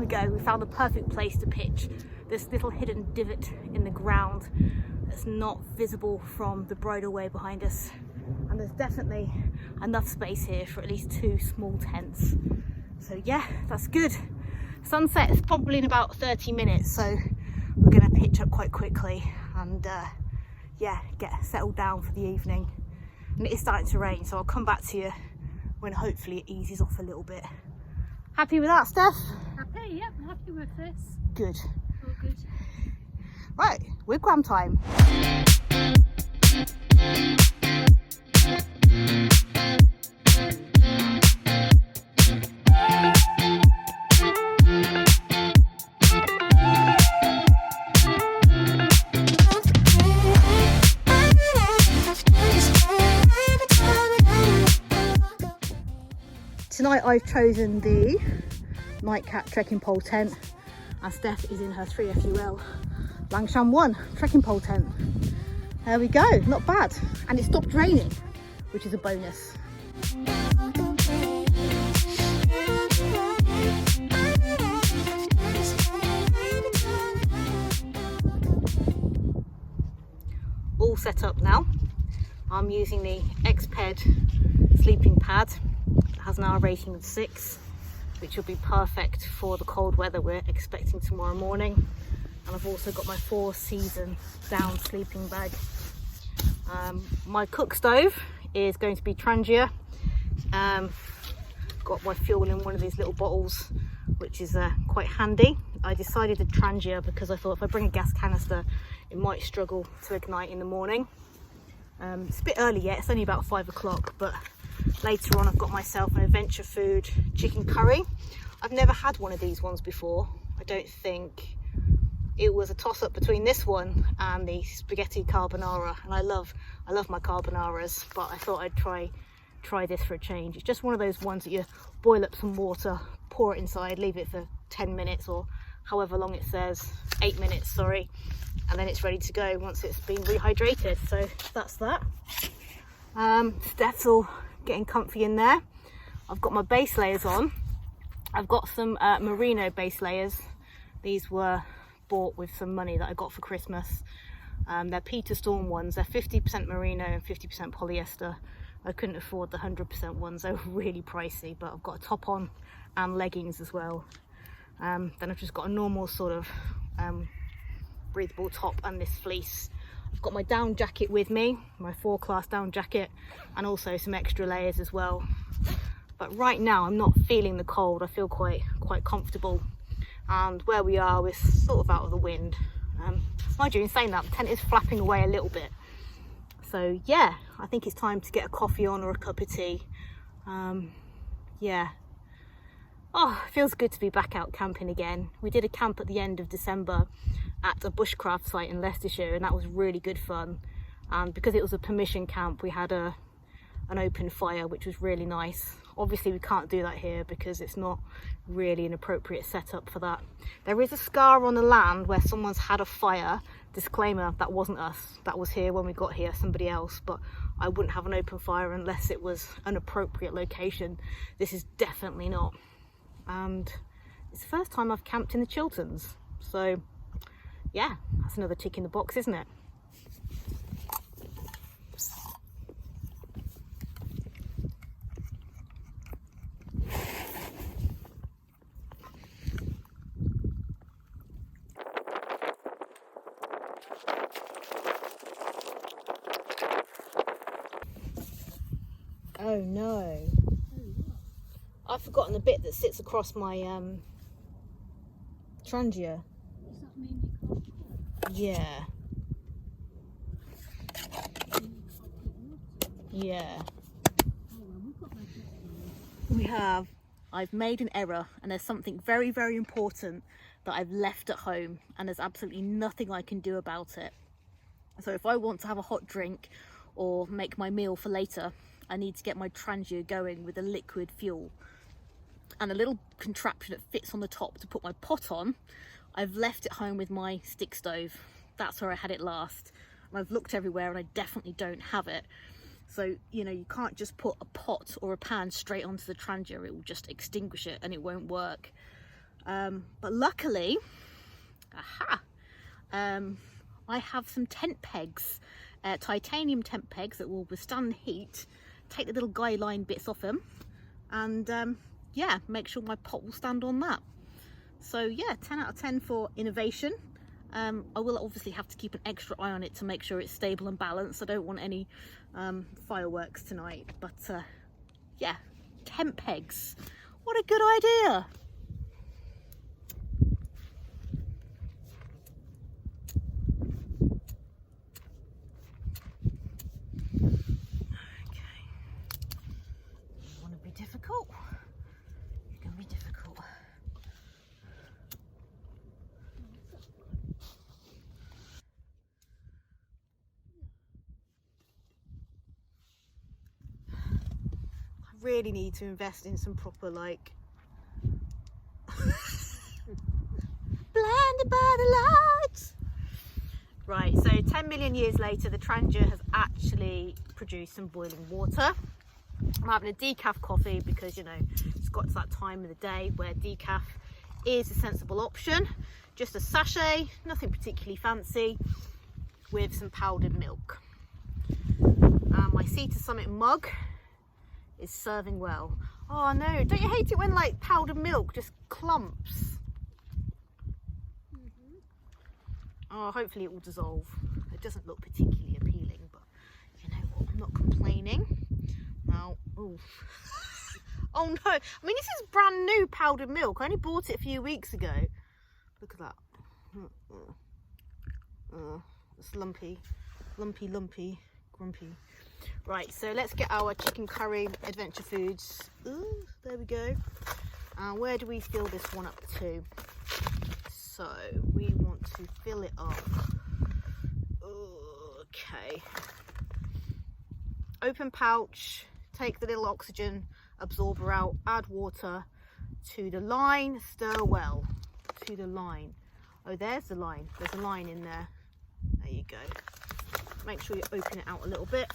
we go, we found the perfect place to pitch. This little hidden divot in the ground that's not visible from the bridleway behind us. And there's definitely enough space here for at least 2 small tents. So yeah, that's good. Sunset is probably in about 30 minutes, so we're gonna pitch up quite quickly and yeah, get settled down for the evening. And it is starting to rain, so I'll come back to you when hopefully it eases off a little bit. Happy with that, Steph? Happy, yep, happy with this. Good. All good. Right, wigwam time. Tonight I've chosen the Nightcap trekking pole tent, and Steph is in her 3FUL Langsham 1 trekking pole tent. There we go, not bad. And it stopped raining, which is a bonus. All set up now. I'm using the Xped sleeping pad. It has now a rating of 6, which will be perfect for the cold weather we're expecting tomorrow morning. And I've also got my 4-season down sleeping bag. My cook stove is going to be Trangia. Got my fuel in one of these little bottles, which is quite handy. I decided to Trangia because I thought if I bring a gas canister, it might struggle to ignite in the morning. It's a bit early yet, it's only about 5 o'clock, but later on I've got myself an Adventure Food chicken curry. I've never had one of these ones before. I don't think. It was a toss-up between this one and the spaghetti carbonara, and I love my carbonaras, but I thought I'd try this for a change. It's just one of those ones that you boil up some water, pour it inside, leave it for 10 minutes or however long it says, 8 minutes, sorry, and then it's ready to go once it's been rehydrated. So that's that. Steph's all getting comfy in there. I've got my base layers on. I've got some merino base layers. These were bought with some money that I got for Christmas. They're Peter Storm ones. They're 50% merino and 50% polyester. I couldn't afford the 100% ones. They were really pricey, but I've got a top on and leggings as well. Then I've just got a normal sort of breathable top and this fleece. I've got my down jacket with me, my 4-class down jacket, and also some extra layers as well. But right now I'm not feeling the cold. I feel quite comfortable, and where we are, we're sort of out of the wind. Mind you, in saying that, the tent is flapping away a little bit. So yeah, I think it's time to get a coffee on or a cup of tea. Yeah. Oh, it feels good to be back out camping again. We did a camp at the end of December at a bushcraft site in Leicestershire, and that was really good fun. And because it was a permission camp, we had an open fire, which was really nice. Obviously we can't do that here because it's not really an appropriate setup for that. There is a scar on the land where someone's had a fire. Disclaimer, that wasn't us. That was here when we got here, somebody else. But I wouldn't have an open fire unless it was an appropriate location. This is definitely not. And it's the first time I've camped in the Chilterns. So yeah, that's another tick in the box, isn't it? Oh no, I've forgotten the bit that sits across my Trangia. Does that mean you can't? Yeah. Yeah. We have. I've made an error, and there's something very, very important that I've left at home, and there's absolutely nothing I can do about it. So if I want to have a hot drink or make my meal for later, I need to get my Trangia going with a liquid fuel. And a little contraption that fits on the top to put my pot on, I've left at home with my stick stove. That's where I had it last. And I've looked everywhere and I definitely don't have it. So, you know, you can't just put a pot or a pan straight onto the Trangia. It will just extinguish it and it won't work. But luckily, I have some tent pegs, titanium tent pegs that will withstand the heat. Take the little guy line bits off them, and yeah, make sure my pot will stand on that. So yeah, 10 out of 10 for innovation. I will obviously have to keep an extra eye on it to make sure it's stable and balanced. I don't want any fireworks tonight, but yeah, tent pegs. What a good idea. Difficult. You're going to be difficult. I really need to invest in some proper, like, blinded by the lights. Right, so 10 million years later, the Trangia has actually produced some boiling water. I'm having a decaf coffee because, you know, it's got to that time of the day where decaf is a sensible option. Just a sachet, nothing particularly fancy, with some powdered milk. My Sea to Summit mug is serving well. Oh no, don't you hate it when like powdered milk just clumps? Oh, hopefully it will dissolve. It doesn't look particularly appealing, but you know what, I'm not complaining. Now, ooh. Oh no, I mean this is brand new powdered milk. I only bought it a few weeks ago. Look at that. It's lumpy, grumpy. Right, so let's get our chicken curry adventure foods. Ooh, there we go. Where do we fill this one up to? So we want to fill it up. Okay. Open pouch. Take the little oxygen absorber out, add water to the line, stir well to the line. Oh, there's the line. There's a line in there. There you go. Make sure you open it out a little bit.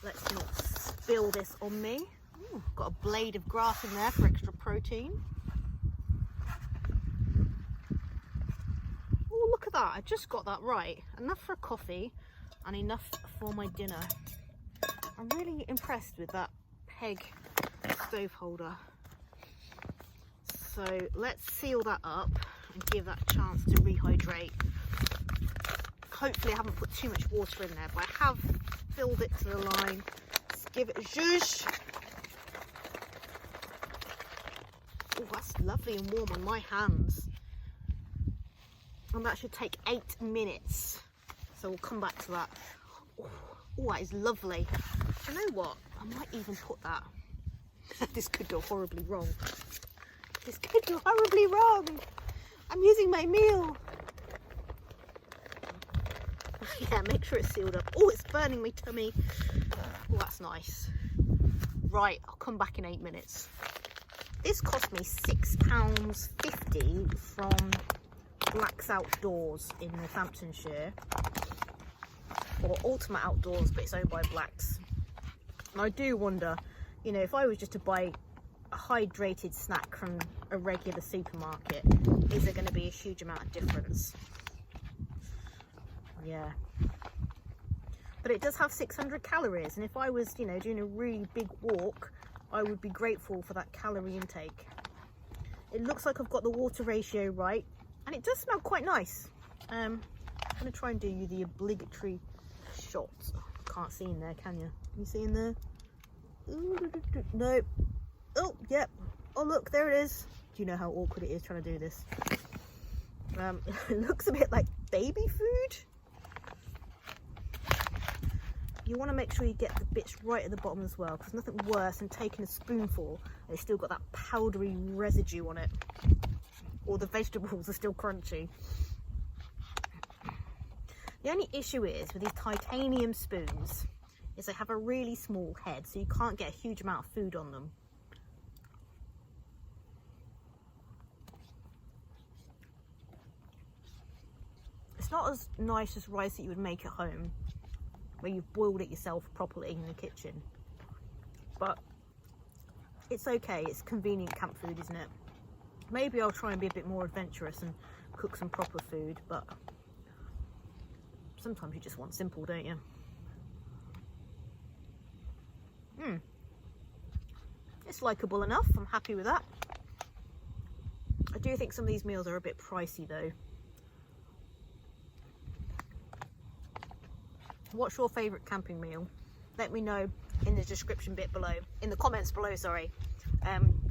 Let's not spill this on me. Ooh, got a blade of grass in there for extra protein. Oh, look at that. I just got that right. Enough for a coffee and enough for my dinner. I'm really impressed with that peg stove holder. So let's seal that up and give that a chance to rehydrate. Hopefully I haven't put too much water in there, but I have filled it to the line. Let's give it a zhuzh. Oh, that's lovely and warm on my hands. And that should take 8 minutes. So we'll come back to that. Oh, that is lovely. Do you know what? I might even put that. This could go horribly wrong. This could go horribly wrong. I'm using my meal. Yeah, make sure it's sealed up. Oh, it's burning my tummy. Oh, that's nice. Right, I'll come back in 8 minutes. This cost me £6.50 from Black's Outdoors in Northamptonshire. Or Ultimate Outdoors, but it's owned by Black's. And I do wonder, you know, if I was just to buy a hydrated snack from a regular supermarket, is there going to be a huge amount of difference? Yeah. But it does have 600 calories, and if I was, you know, doing a really big walk, I would be grateful for that calorie intake. It looks like I've got the water ratio right, and it does smell quite nice. I'm going to try and do you the obligatory shot. Can't see in there, can you? Can you see in there? Ooh, no. Oh, yep. Oh, look, there it is. Do you know how awkward it is trying to do this? It looks a bit like baby food. You want to make sure you get the bits right at the bottom as well, because nothing worse than taking a spoonful and it's still got that powdery residue on it. Or the vegetables are still crunchy. The only issue is with these titanium spoons is they have a really small head, so you can't get a huge amount of food on them. It's not as nice as rice that you would make at home, where you've boiled it yourself properly in the kitchen. But it's okay. It's convenient camp food, isn't it? Maybe I'll try and be a bit more adventurous and cook some proper food, but sometimes you just want simple, don't you? It's likeable enough. I'm happy with that. I do think some of these meals are a bit pricey though. What's your favourite camping meal? Let me know in the description bit below, in the comments below, sorry.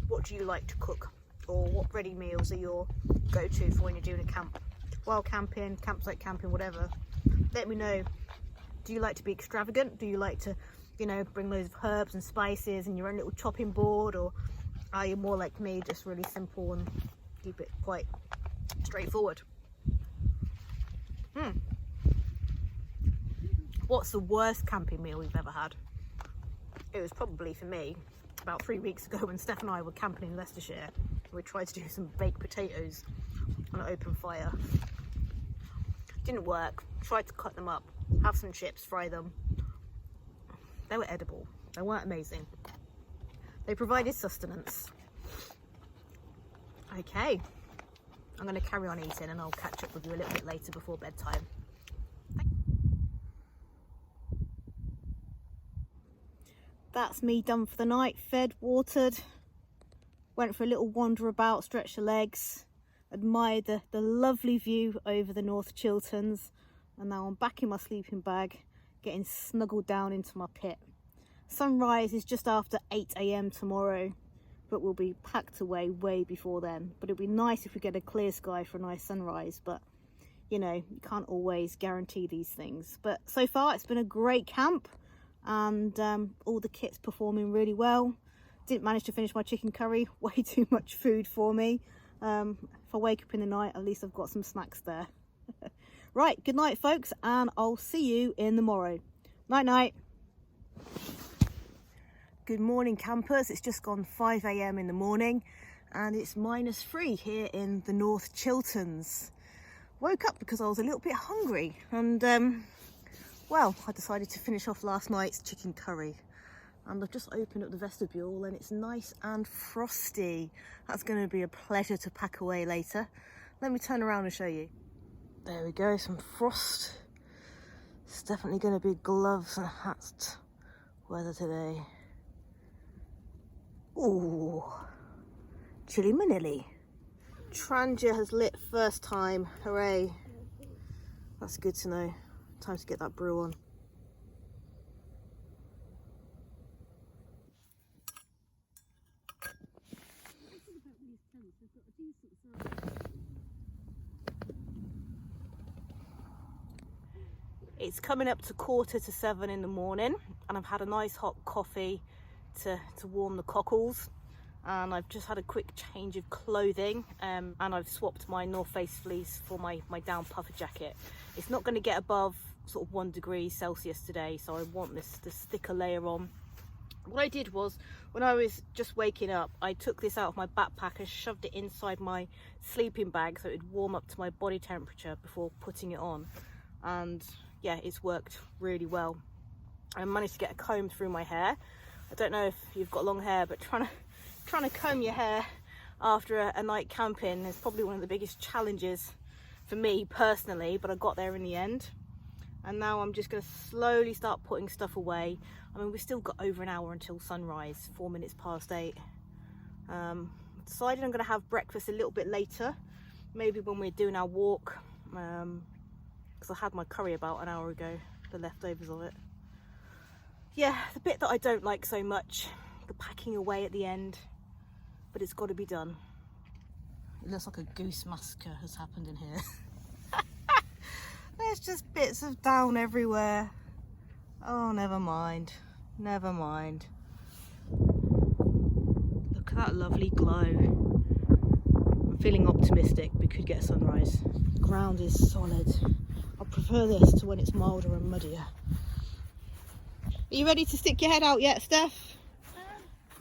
What do you like to cook, or what ready meals are your go-to for when you're doing a camp? Wild camping, campsite camping, whatever. Let me know. Do you like to be extravagant? Do you like to, you know, bring loads of herbs and spices and your own little chopping board, or are you more like me, just really simple and keep it quite straightforward? What's the worst camping meal you've ever had? It was probably, for me, about 3 weeks ago when Steph and I were camping in Leicestershire. We tried to do some baked potatoes on an open fire. Didn't work. Tried to cut them up, have some chips, fry them. They were edible. They weren't amazing. They provided sustenance. Okay, I'm going to carry on eating and I'll catch up with you a little bit later before bedtime. That's me done for the night, fed, watered, went for a little wander about, stretched the legs, admired the lovely view over the North Chilterns, and now I'm back in my sleeping bag, getting snuggled down into my pit. Sunrise is just after 8 AM tomorrow, but we'll be packed away way before then. But it'd be nice if we get a clear sky for a nice sunrise, but you know, you can't always guarantee these things. But so far it's been a great camp, and all the kit's performing really well. Didn't manage to finish my chicken curry, way too much food for me. If I wake up in the night, at least I've got some snacks there. Right, good night folks, and I'll see you in the morrow. Night night. Good morning campers, it's just gone 5 AM in the morning and it's -3 here in the North Chilterns. Woke up because I was a little bit hungry, and well, I decided to finish off last night's chicken curry, and I've just opened up the vestibule and it's nice and frosty. That's going to be a pleasure to pack away later. Let me turn around and show you. There we go, some frost. It's definitely going to be gloves and hats weather today. Ooh, chilly manilly. Trangia has lit first time, hooray. That's good to know. Time to get that brew on. It's coming up to 6:45 in the morning, and I've had a nice hot coffee to warm the cockles, and I've just had a quick change of clothing, and I've swapped my North Face fleece for my down puffer jacket. It's not going to get above sort of 1 degree Celsius today, so I want this thicker layer on. What I did was, when I was just waking up, I took this out of my backpack and shoved it inside my sleeping bag so it would warm up to my body temperature before putting it on, and yeah, it's worked really well. I managed to get a comb through my hair. I don't know if you've got long hair, but trying to comb your hair after a night camping is probably one of the biggest challenges for me personally, but I got there in the end. And now I'm just going to slowly start putting stuff away. I mean, we've still got over an hour until sunrise, 4 minutes past 8. Decided I'm going to have breakfast a little bit later, maybe when we're doing our walk, because I had my curry about an hour ago, the leftovers of it. Yeah, the bit that I don't like so much, the packing away at the end, but it's got to be done. It looks like a goose massacre has happened in here. There's just bits of down everywhere. Oh, never mind. Never mind. Look at that lovely glow. I'm feeling optimistic we could get sunrise. The ground is solid. I prefer this to when it's milder and muddier. Are you ready to stick your head out yet, Steph?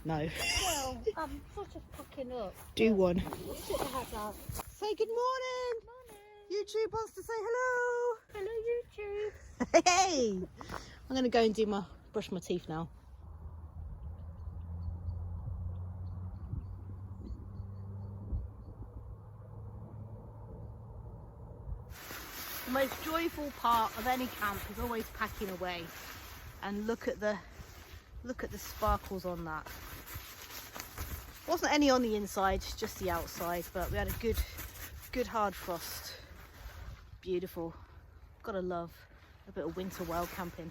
No. Well, I'm sort of fucking up. Do one. Stick your head out. Say good morning. Morning. YouTube wants to say hello. Hello, YouTube. Hey! I'm going to go and brush my teeth now. The most joyful part of any camp is always packing away. And look at the sparkles on that. Wasn't any on the inside, just the outside, but we had a good hard frost. Beautiful. Gotta love a bit of winter wild camping.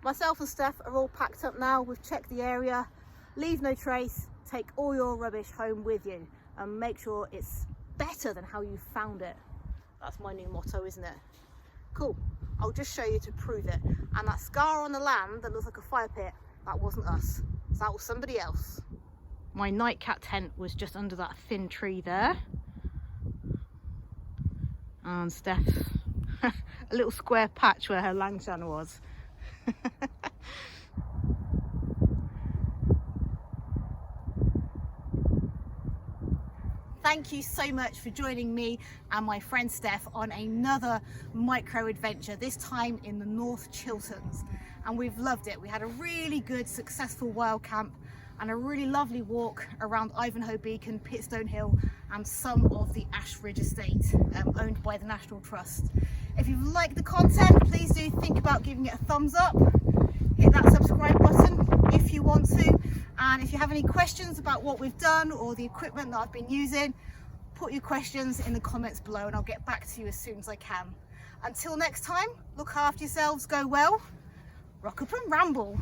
Myself and Steph are all packed up now. We've checked the area. Leave no trace. Take all your rubbish home with you and make sure it's better than how you found it. That's my new motto, isn't it? Cool. I'll just show you to prove it. And that scar on the land that looks like a fire pit, that wasn't us. That was somebody else. My nightcat tent was just under that thin tree there. And Steph, a little square patch where her langshan was. Thank you so much for joining me and my friend Steph on another micro adventure, this time in the North Chilterns, and we've loved it. We had a really good successful wild camp and a really lovely walk around Ivanhoe Beacon, Pitstone Hill and some of the Ashridge estate owned by the National Trust. If you've liked the content, please do think about giving it a thumbs up. Hit that subscribe button if you want to, and if you have any questions about what we've done or the equipment that I've been using, put your questions in the comments below and I'll get back to you as soon as I can. Until next time, look after yourselves, go well, rock up and ramble.